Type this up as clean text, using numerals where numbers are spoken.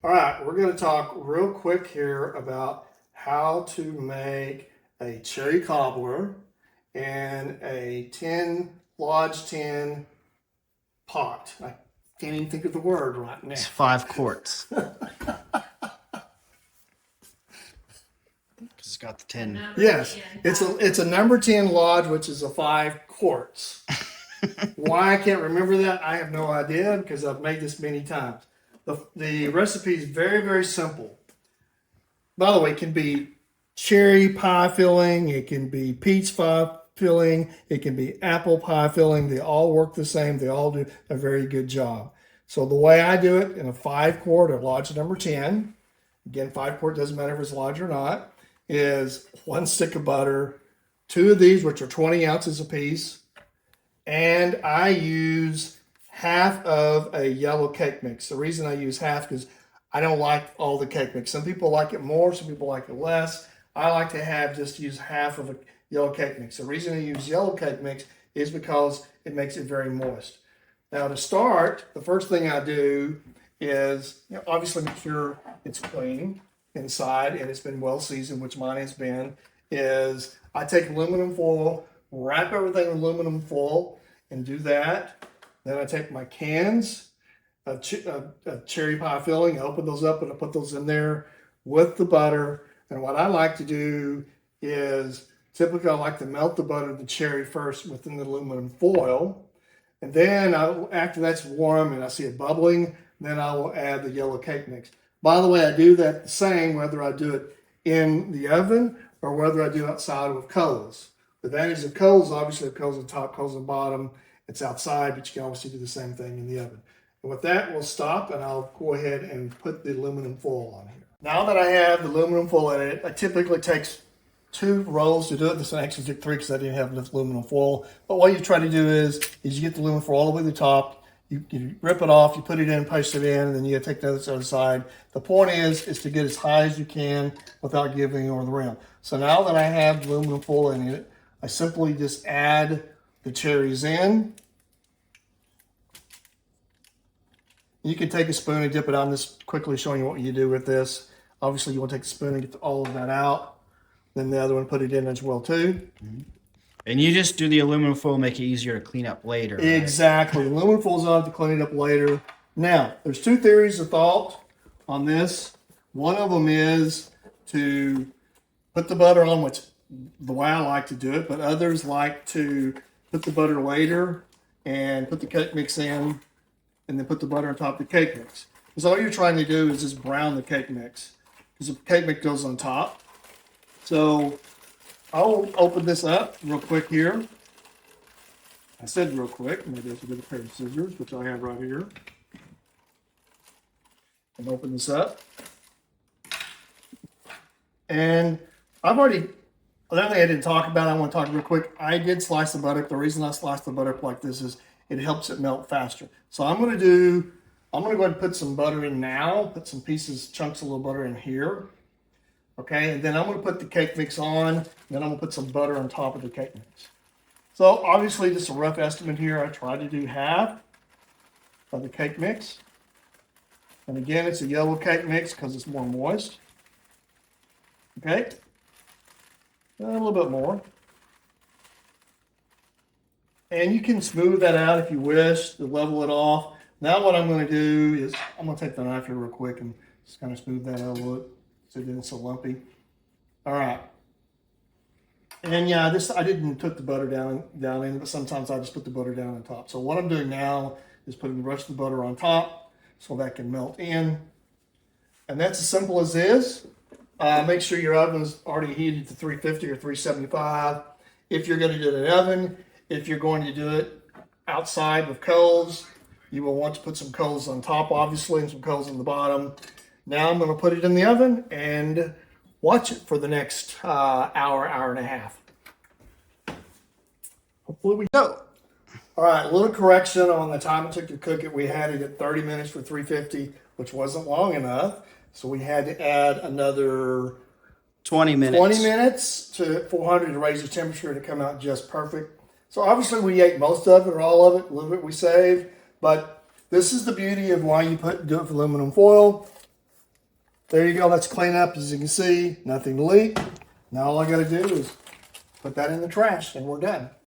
All right, we're going to talk real quick here about how to make a cherry cobbler in a large tin pot. I can't even think of the word right now. It's 5 quarts. It's got the 10. Yes, it's a number 10 lodge, which is a 5 quarts. Why I can't remember that, I have no idea because I've made this many times. The recipe is very, very simple. By the way, it can be cherry pie filling, it can be peach pie filling, it can be apple pie filling. They all work the same. They all do a very good job. So the way I do it in a 5 quart or lodge number 10, again, 5 quart doesn't matter if it's lodge or not, is 1 stick of butter, 2 of these, which are 20 ounces a piece, and I use half of a yellow cake mix. The reason I use half is I don't like all the cake mix. Some people like it more, some people like it less. I like to use half of a yellow cake mix. The reason I use yellow cake mix is because it makes it very moist. Now to start, the first thing I do is obviously make sure it's clean inside and it's been well seasoned, which mine has been, is I take aluminum foil, wrap everything in aluminum foil and do that. Then I take my cans of cherry pie filling, I open those up and I put those in there with the butter. And what I like to do is typically I like to melt the butter, the cherry first within the aluminum foil. And then after that's warm and I see it bubbling, then I will add the yellow cake mix. By the way, I do that the same whether I do it in the oven or whether I do outside with coals. The advantage of coals, obviously, coals on top, coals on bottom. It's outside, but you can obviously do the same thing in the oven. And with that, we'll stop and I'll go ahead and put the aluminum foil on here. Now that I have the aluminum foil in it, it typically takes 2 rolls to do it. This one actually took 3 because I didn't have enough aluminum foil. But what you try to do is you get the aluminum foil all the way to the top, you rip it off, you put it in, push it in, and then you gotta take the other side. The point is to get as high as you can without giving over the rim. So now that I have the aluminum foil in it, I simply just add the cherries in. You can take a spoon and dip it out. I'm just quickly showing you what you do with this. Obviously, you want to take the spoon and get all of that out. Then the other one, put it in as well, too. Mm-hmm. And you just do the aluminum foil, make it easier to clean up later. Right? Exactly. Aluminum foil's on to clean it up later. Now, there's 2 theories of thought on this. One of them is to put the butter on, which the way I like to do it, but others like to put the butter later and put the cake mix in and then put the butter on top of the cake mix. Because all you're trying to do is just brown the cake mix because the cake mix goes on top. So I'll open this up real quick here. I said real quick, maybe I should get a pair of scissors, which I have right here. And open this up. And I've already, another thing I didn't talk about, I want to talk real quick. I did slice the butter. The reason I sliced the butter up like this is it helps it melt faster. So I'm going to go ahead and put some butter in now, put some chunks of little butter in here. Okay, and then I'm going to put the cake mix on, and then I'm going to put some butter on top of the cake mix. So obviously, just a rough estimate here. I tried to do half of the cake mix. And again, it's a yellow cake mix because it's more moist. Okay, a little bit more. And you can smooth that out if you wish to level it off. Now what I'm going to do is I'm going to take the knife here real quick and just kind of smooth that out a little bit so it isn't so lumpy. All right. And yeah, I didn't put the butter down in, but sometimes I just put the butter down on top. So what I'm doing now is putting the rest of the butter on top so that can melt in. And that's as simple as is. Make sure your oven's already heated to 350 or 375. If you're going to do it in an oven, if you're going to do it outside with coals, you will want to put some coals on top, obviously, and some coals on the bottom. Now I'm going to put it in the oven and watch it for the next hour and a half. Hopefully we go. All right, a little correction on the time it took to cook it. We had it at 30 minutes for 350, which wasn't long enough. So we had to add another 20 minutes. 20 minutes to 400 to raise the temperature to come out just perfect. So obviously we ate most of it or all of it, a little bit we saved. But this is the beauty of why you do it with aluminum foil. there you go. Let's clean up. As you can see, nothing leaked. Now all I got to do is put that in the trash and we're done.